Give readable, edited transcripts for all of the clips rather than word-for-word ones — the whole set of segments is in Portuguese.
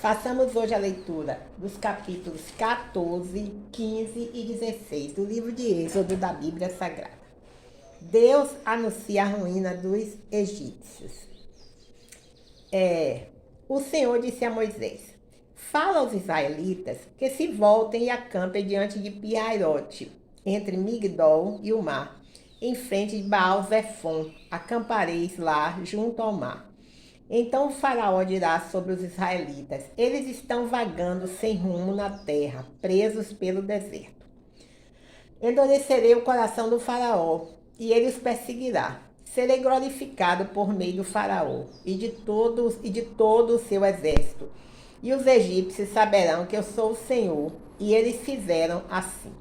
Façamos hoje a leitura dos capítulos 14, 15 e 16 do livro de Êxodo da Bíblia Sagrada. Deus anuncia a ruína dos egípcios. O Senhor disse a Moisés: fala aos israelitas que se voltem e acampem diante de Pi-Hahirote, entre Migdol e o mar, em frente de Baal-Zefon. Acampareis lá junto ao mar. Então o faraó dirá sobre os israelitas: eles estão vagando sem rumo na terra, presos pelo deserto. Endurecerei o coração do faraó, e ele os perseguirá. Serei glorificado por meio do faraó e de todo o seu exército. E os egípcios saberão que eu sou o Senhor, e eles fizeram assim.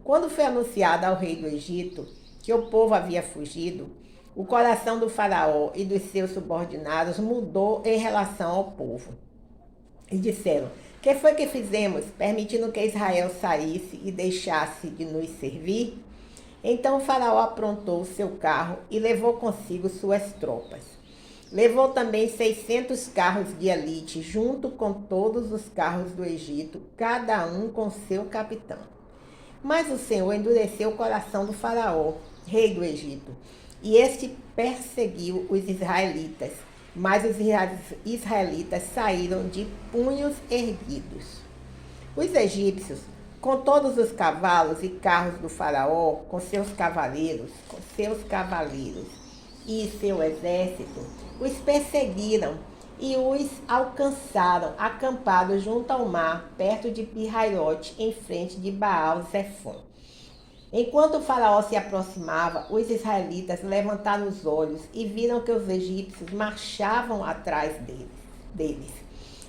Quando foi anunciado ao rei do Egito que o povo havia fugido, o coração do faraó e dos seus subordinados mudou em relação ao povo. E disseram: que foi que fizemos, permitindo que Israel saísse e deixasse de nos servir? Então o faraó aprontou o seu carro e levou consigo suas tropas. Levou também 600 carros de elite, junto com todos os carros do Egito, cada um com seu capitão. Mas o Senhor endureceu o coração do faraó, rei do Egito, e este perseguiu os israelitas, mas os israelitas saíram de punhos erguidos. Os egípcios, com todos os cavalos e carros do faraó, com seus cavaleiros e seu exército, os perseguiram e os alcançaram, acampados junto ao mar, perto de Pi-Hahirote, em frente de Baal-Zefon. Enquanto o faraó se aproximava, os israelitas levantaram os olhos e viram que os egípcios marchavam atrás deles.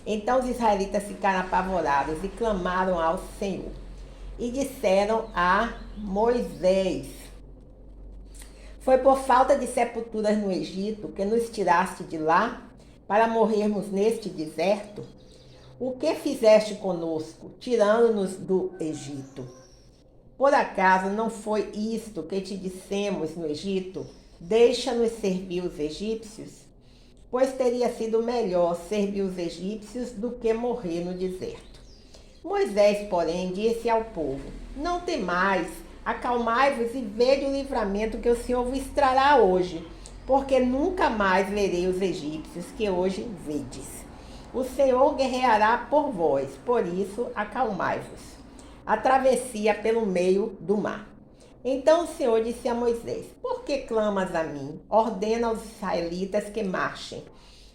Então os israelitas ficaram apavorados e clamaram ao Senhor. E disseram a Moisés: foi por falta de sepulturas no Egito que nos tiraste de lá, para morrermos neste deserto? O que fizeste conosco, tirando-nos do Egito? Por acaso não foi isto que te dissemos no Egito? Deixa-nos servir os egípcios? Pois teria sido melhor servir os egípcios do que morrer no deserto. Moisés, porém, disse ao povo: não temais, acalmai-vos e vede o livramento que o Senhor vos trará hoje, porque nunca mais verei os egípcios que hoje vedes. O Senhor guerreará por vós, por isso acalmai-vos. A travessia pelo meio do mar. Então o Senhor disse a Moisés: por que clamas a mim? Ordena aos israelitas que marchem.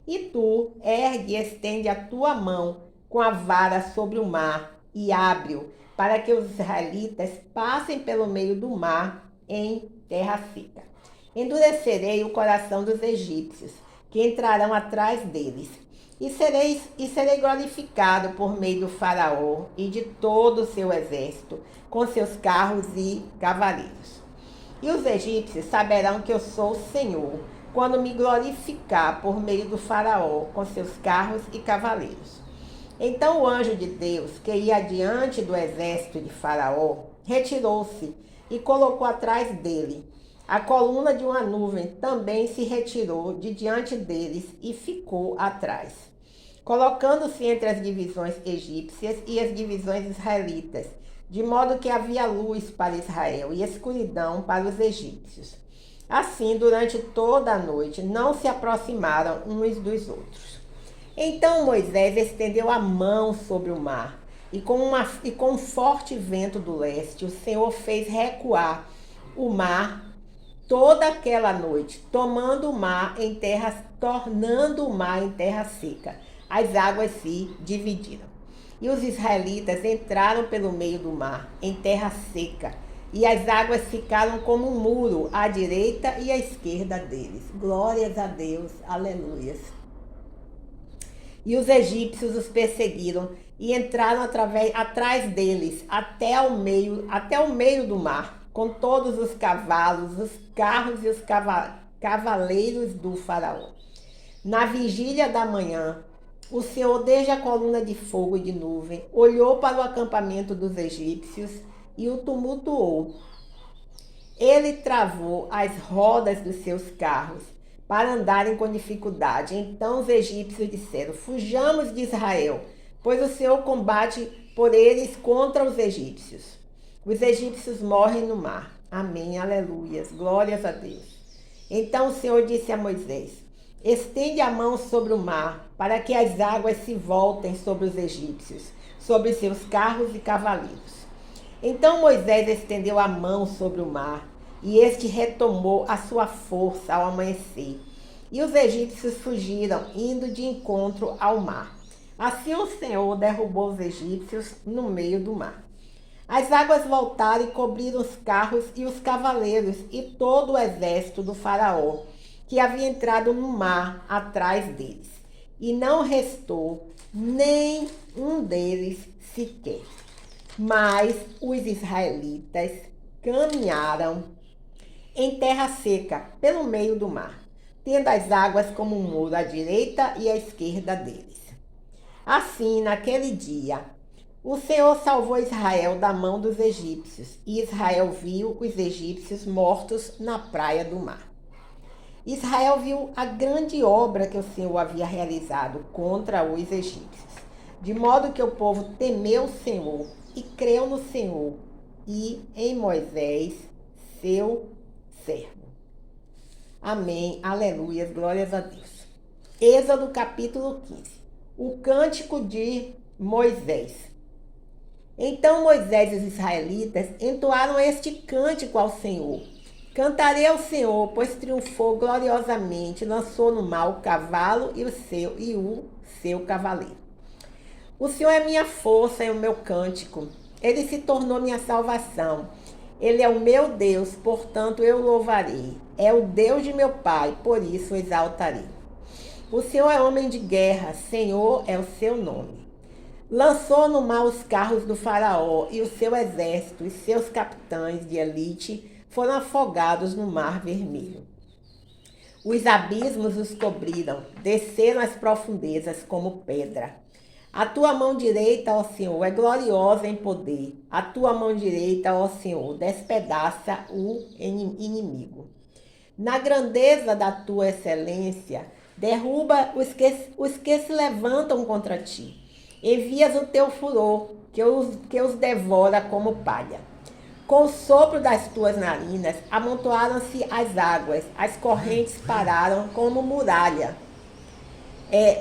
E tu ergue e estende a tua mão com a vara sobre o mar e abre-o, para que os israelitas passem pelo meio do mar em terra seca. Endurecerei o coração dos egípcios, que entrarão atrás deles. E serei glorificado por meio do faraó e de todo o seu exército, com seus carros e cavaleiros. E os egípcios saberão que eu sou o Senhor, quando me glorificar por meio do faraó, com seus carros e cavaleiros. Então o anjo de Deus, que ia adiante do exército de faraó, retirou-se e colocou atrás dele. A coluna de uma nuvem também se retirou de diante deles e ficou atrás, colocando-se entre as divisões egípcias e as divisões israelitas, de modo que havia luz para Israel e escuridão para os egípcios. Assim, durante toda a noite, não se aproximaram uns dos outros. Então Moisés estendeu a mão sobre o mar, e com um forte vento do leste, o Senhor fez recuar o mar toda aquela noite, tornando o mar em terra seca. As águas se dividiram. E os israelitas entraram pelo meio do mar, em terra seca, e as águas ficaram como um muro à direita e à esquerda deles. Glórias a Deus, aleluias. E os egípcios os perseguiram e entraram atrás deles até o meio do mar, com todos os cavalos, os carros e os cavaleiros do faraó. Na vigília da manhã, o Senhor, desde a coluna de fogo e de nuvem, olhou para o acampamento dos egípcios e o tumultuou. Ele travou as rodas dos seus carros para andarem com dificuldade. Então os egípcios disseram: fujamos de Israel, pois o Senhor combate por eles contra os egípcios. Os egípcios morrem no mar. Amém, aleluias, glórias a Deus. Então o Senhor disse a Moisés: estende a mão sobre o mar, para que as águas se voltem sobre os egípcios, sobre seus carros e cavaleiros. Então Moisés estendeu a mão sobre o mar, e este retomou a sua força ao amanhecer. E os egípcios fugiram, indo de encontro ao mar. Assim o Senhor derrubou os egípcios no meio do mar. As águas voltaram e cobriram os carros e os cavaleiros e todo o exército do faraó, que havia entrado no mar atrás deles. E não restou nem um deles sequer. Mas os israelitas caminharam em terra seca pelo meio do mar, tendo as águas como um muro à direita e à esquerda deles. Assim, naquele dia, o Senhor salvou Israel da mão dos egípcios, e Israel viu os egípcios mortos na praia do mar. Israel viu a grande obra que o Senhor havia realizado contra os egípcios, de modo que o povo temeu o Senhor e creu no Senhor e em Moisés, seu servo. Amém, aleluias, glórias a Deus. Êxodo capítulo 15. O cântico de Moisés. Então Moisés e os israelitas entoaram este cântico ao Senhor. Cantarei ao Senhor, pois triunfou gloriosamente, lançou no mar o cavalo e o seu cavaleiro. O Senhor é minha força e o meu cântico. Ele se tornou minha salvação. Ele é o meu Deus, portanto eu louvarei. É o Deus de meu pai, por isso o exaltarei. O Senhor é homem de guerra, Senhor é o seu nome. Lançou no mar os carros do faraó e o seu exército e seus capitães de elite foram afogados no mar vermelho. Os abismos os cobriram, desceram as profundezas como pedra. A tua mão direita, ó Senhor, é gloriosa em poder. A tua mão direita, ó Senhor, despedaça o inimigo. Na grandeza da tua excelência, derruba os que se levantam contra ti. Envias o teu furor, que os devora como palha. Com o sopro das tuas narinas, amontoaram-se as águas, as correntes pararam como muralha.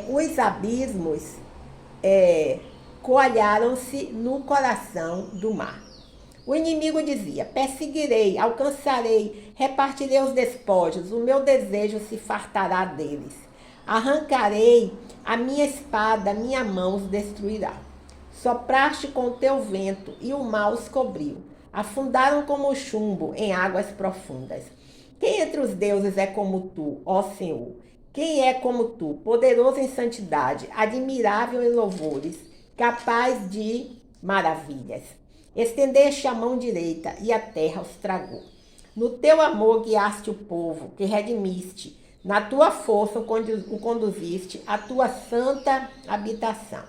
Os abismos coalharam-se no coração do mar. O inimigo dizia: perseguirei, alcançarei, repartirei os despojos, o meu desejo se fartará deles. Arrancarei a minha espada, minha mão os destruirá. Sopraste com o teu vento e o mar os cobriu. Afundaram como chumbo em águas profundas. Quem entre os deuses é como tu, ó Senhor? Quem é como tu, poderoso em santidade, admirável em louvores, capaz de maravilhas? Estendeste a mão direita e a terra os tragou. No teu amor guiaste o povo, que redimiste. Na tua força o conduziste à tua santa habitação.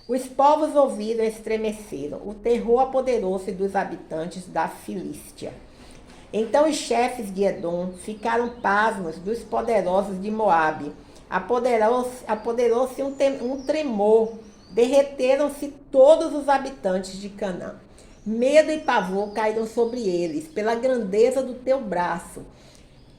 Os povos ouviram e estremeceram. O terror apoderou-se dos habitantes da Filístia. Então os chefes de Edom ficaram pasmos dos poderosos de Moabe. Apoderou-se um tremor. Derreteram-se todos os habitantes de Canaã. Medo e pavor caíram sobre eles, pela grandeza do teu braço.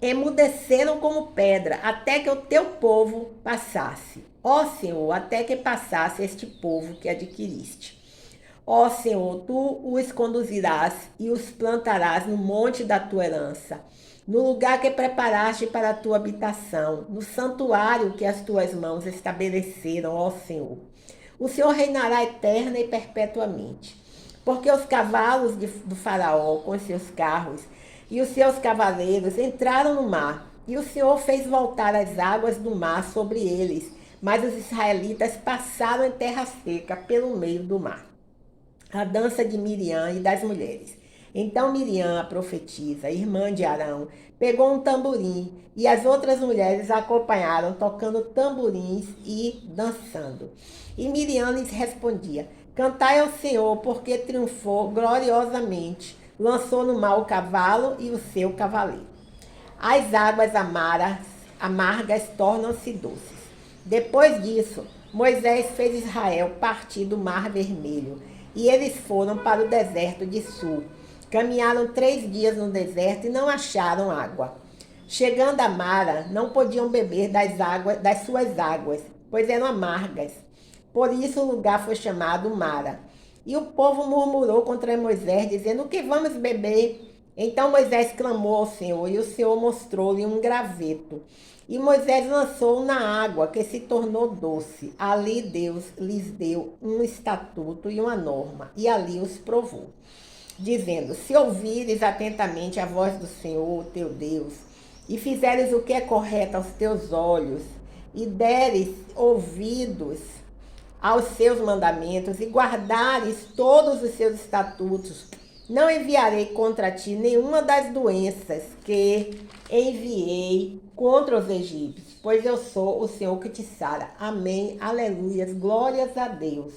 Emudeceram como pedra, até que o teu povo passasse. Ó Senhor, até que passasse este povo que adquiriste. Ó Senhor, tu os conduzirás e os plantarás no monte da tua herança, no lugar que preparaste para a tua habitação, no santuário que as tuas mãos estabeleceram, ó Senhor. O Senhor reinará eterna e perpetuamente. Porque os cavalos do faraó com os seus carros e os seus cavaleiros entraram no mar, e o Senhor fez voltar as águas do mar sobre eles, mas os israelitas passaram em terra seca pelo meio do mar. A dança de Miriam e das mulheres. Então Miriam, a profetisa, irmã de Arão, pegou um tamborim, e as outras mulheres a acompanharam, tocando tamborins e dançando. E Miriam lhes respondia: cantai ao Senhor, porque triunfou gloriosamente. Lançou no mar o cavalo e o seu cavaleiro. As águas amargas tornam-se doces. Depois disso, Moisés fez Israel partir do Mar Vermelho, e eles foram para o deserto de Sul. Caminharam 3 dias no deserto e não acharam água. Chegando a Mara, não podiam beber das suas águas, pois eram amargas. Por isso o lugar foi chamado Mara. E o povo murmurou contra Moisés, dizendo: o que vamos beber? Então Moisés clamou ao Senhor, e o Senhor mostrou-lhe um graveto. E Moisés lançou na água, que se tornou doce. Ali Deus lhes deu um estatuto e uma norma, e ali os provou, dizendo: se ouvires atentamente a voz do Senhor, teu Deus, e fizeres o que é correto aos teus olhos, e deres ouvidos aos seus mandamentos, e guardares todos os seus estatutos, não enviarei contra ti nenhuma das doenças que enviei contra os egípcios, pois eu sou o Senhor que te sara. Amém, aleluias, glórias a Deus.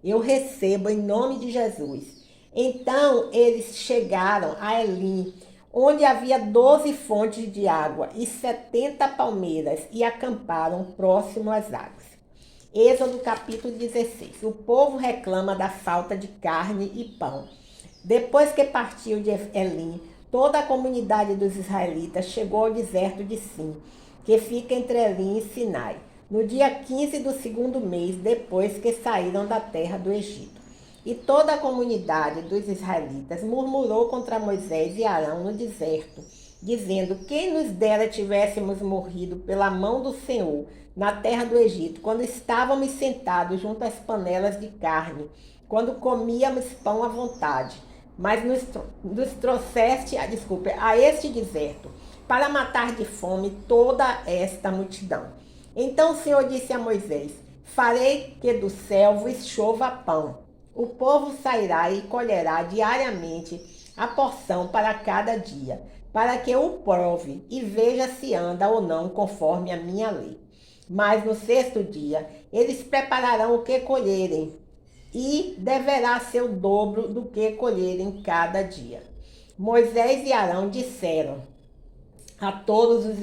Eu recebo em nome de Jesus. Então eles chegaram a Elim, onde havia 12 fontes de água e 70 palmeiras, e acamparam próximo às águas. Êxodo capítulo 16. O povo reclama da falta de carne e pão. Depois que partiu de Elim, toda a comunidade dos israelitas chegou ao deserto de Sim, que fica entre Elim e Sinai, no dia 15 do 2º mês, depois que saíram da terra do Egito. E toda a comunidade dos israelitas murmurou contra Moisés e Arão no deserto, dizendo: quem nos dera tivéssemos morrido pela mão do Senhor na terra do Egito, quando estávamos sentados junto às panelas de carne, quando comíamos pão à vontade. Mas nos trouxeste a este deserto, para matar de fome toda esta multidão. Então o Senhor disse a Moisés: farei que do céu vos chova pão. O povo sairá e colherá diariamente a porção para cada dia, para que o prove e veja se anda ou não conforme a minha lei. Mas no 6º dia eles prepararão o que colherem, e deverá ser o dobro do que colherem cada dia. Moisés e Arão disseram a todos os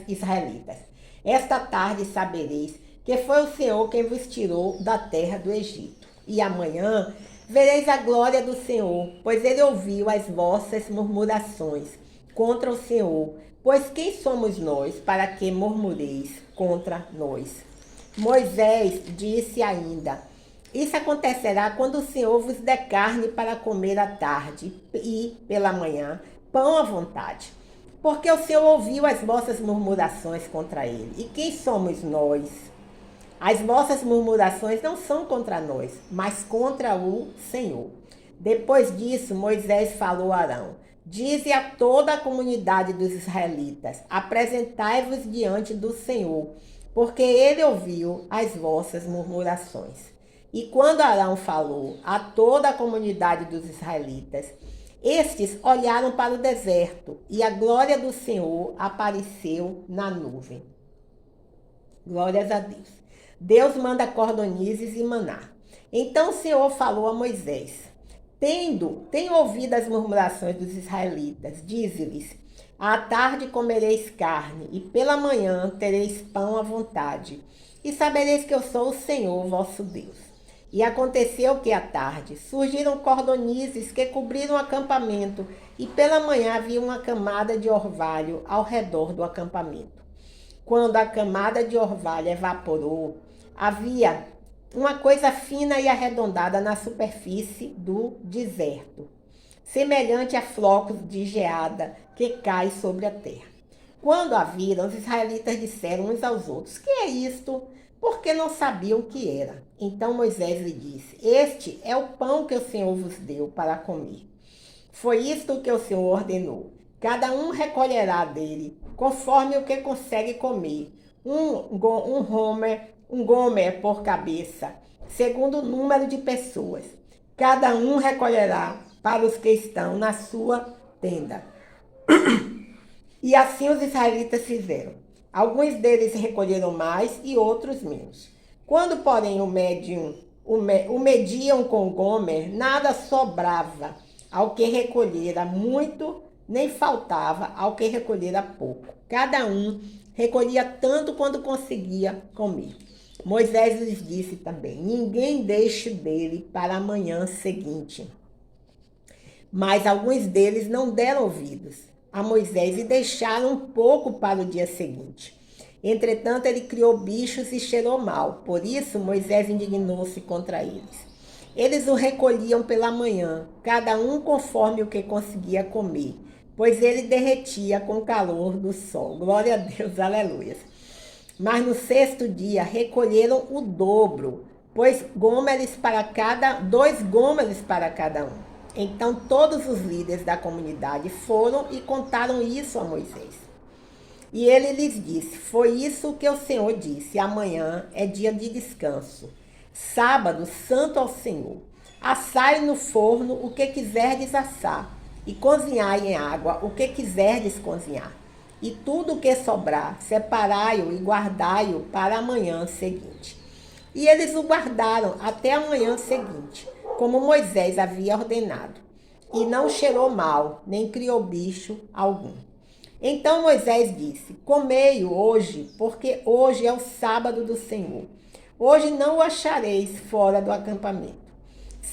israelitas: esta tarde sabereis que foi o Senhor quem vos tirou da terra do Egito. E amanhã vereis a glória do Senhor, pois ele ouviu as vossas murmurações contra o Senhor. Pois quem somos nós para que murmureis contra nós? Moisés disse ainda: isso acontecerá quando o Senhor vos der carne para comer à tarde e, pela manhã, pão à vontade. Porque o Senhor ouviu as vossas murmurações contra ele. E quem somos nós? As vossas murmurações não são contra nós, mas contra o Senhor. Depois disso, Moisés falou a Arão: dize a toda a comunidade dos israelitas: apresentai-vos diante do Senhor, porque ele ouviu as vossas murmurações. E quando Arão falou a toda a comunidade dos israelitas, estes olharam para o deserto, e a glória do Senhor apareceu na nuvem. Glórias a Deus. Deus manda cordonizes e maná. Então o Senhor falou a Moisés: tenho ouvido as murmurações dos israelitas, dize-lhes: à tarde comereis carne, e pela manhã tereis pão à vontade, e sabereis que eu sou o Senhor vosso Deus. E aconteceu que à tarde surgiram cordonizes que cobriram o acampamento, e pela manhã havia uma camada de orvalho ao redor do acampamento. Quando a camada de orvalho evaporou, havia uma coisa fina e arredondada na superfície do deserto, semelhante a flocos de geada que cai sobre a terra. Quando a viram, os israelitas disseram uns aos outros: que é isto? Porque não sabiam o que era. Então Moisés lhe disse: este é o pão que o Senhor vos deu para comer. Foi isto que o Senhor ordenou: cada um recolherá dele, conforme o que consegue comer, um gomer por cabeça, segundo o número de pessoas. Cada um recolherá para os que estão na sua tenda. E assim os israelitas fizeram. Alguns deles recolheram mais e outros menos. Quando, porém, o mediam com gomer, nada sobrava ao que recolhera muito, nem faltava ao que recolhera pouco. Cada um recolhia tanto quanto conseguia comer. Moisés lhes disse também: ninguém deixe dele para a manhã seguinte. Mas alguns deles não deram ouvidos a Moisés e deixaram um pouco para o dia seguinte. Entretanto, ele criou bichos e cheirou mal. Por isso, Moisés indignou-se contra eles. Eles o recolhiam pela manhã, cada um conforme o que conseguia comer, pois ele derretia com o calor do sol. Glória a Deus, aleluia. Mas no sexto dia recolheram o dobro, pois dois gômeres para cada um. Então todos os líderes da comunidade foram e contaram isso a Moisés. E ele lhes disse: foi isso que o Senhor disse, amanhã é dia de descanso, sábado santo ao Senhor. Assai no forno o que quiserdes assar, e cozinhai em água o que quiserdes cozinhar. E tudo o que sobrar, separai-o e guardai-o para a manhã seguinte. E eles o guardaram até a manhã seguinte, como Moisés havia ordenado. E não cheirou mal, nem criou bicho algum. Então Moisés disse: comei-o hoje, porque hoje é o sábado do Senhor. Hoje não o achareis fora do acampamento.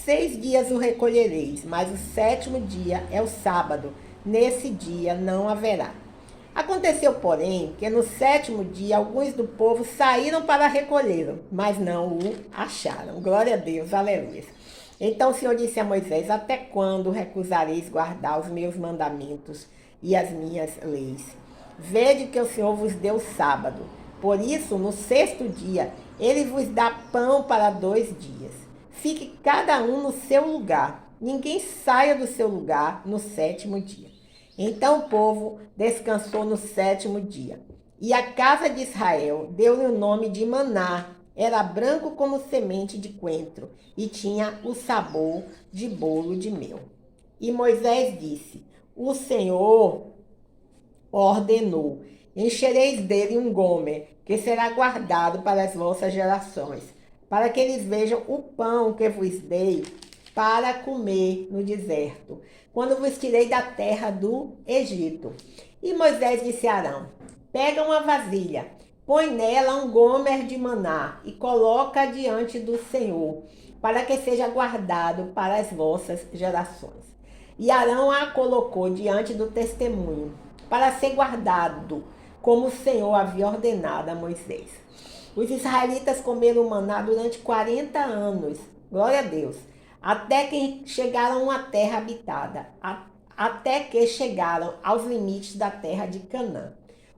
6 dias o recolhereis, mas o 7º dia é o sábado. Nesse dia não haverá. Aconteceu, porém, que no 7º dia alguns do povo saíram para recolhê-lo, mas não o acharam. Glória a Deus, aleluia. Então o Senhor disse a Moisés: até quando recusareis guardar os meus mandamentos e as minhas leis? Vede que o Senhor vos deu sábado. Por isso, no 6º dia, ele vos dá pão para 2 dias. Fique cada um no seu lugar. Ninguém saia do seu lugar no 7º dia. Então o povo descansou no 7º dia. E a casa de Israel deu-lhe o nome de Maná. Era branco como semente de coentro e tinha o sabor de bolo de mel. E Moisés disse: o Senhor ordenou: enchereis dele um gomer, que será guardado para as vossas gerações, para que eles vejam o pão que vos dei para comer no deserto, quando vos tirei da terra do Egito. E Moisés disse a Arão: pega uma vasilha, põe nela um gomer de maná e coloca diante do Senhor, para que seja guardado para as vossas gerações. E Arão a colocou diante do testemunho, para ser guardado, como o Senhor havia ordenado a Moisés. Os israelitas comeram maná durante 40 anos, glória a Deus, até que chegaram a uma terra habitada, até que chegaram aos limites da terra de Canaã.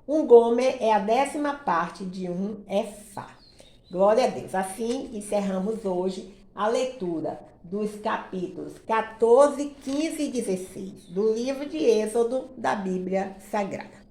Um gomer é a 10ª parte de um efá. Glória a Deus. Assim encerramos hoje a leitura dos capítulos 14, 15 e 16 do livro de Êxodo da Bíblia Sagrada.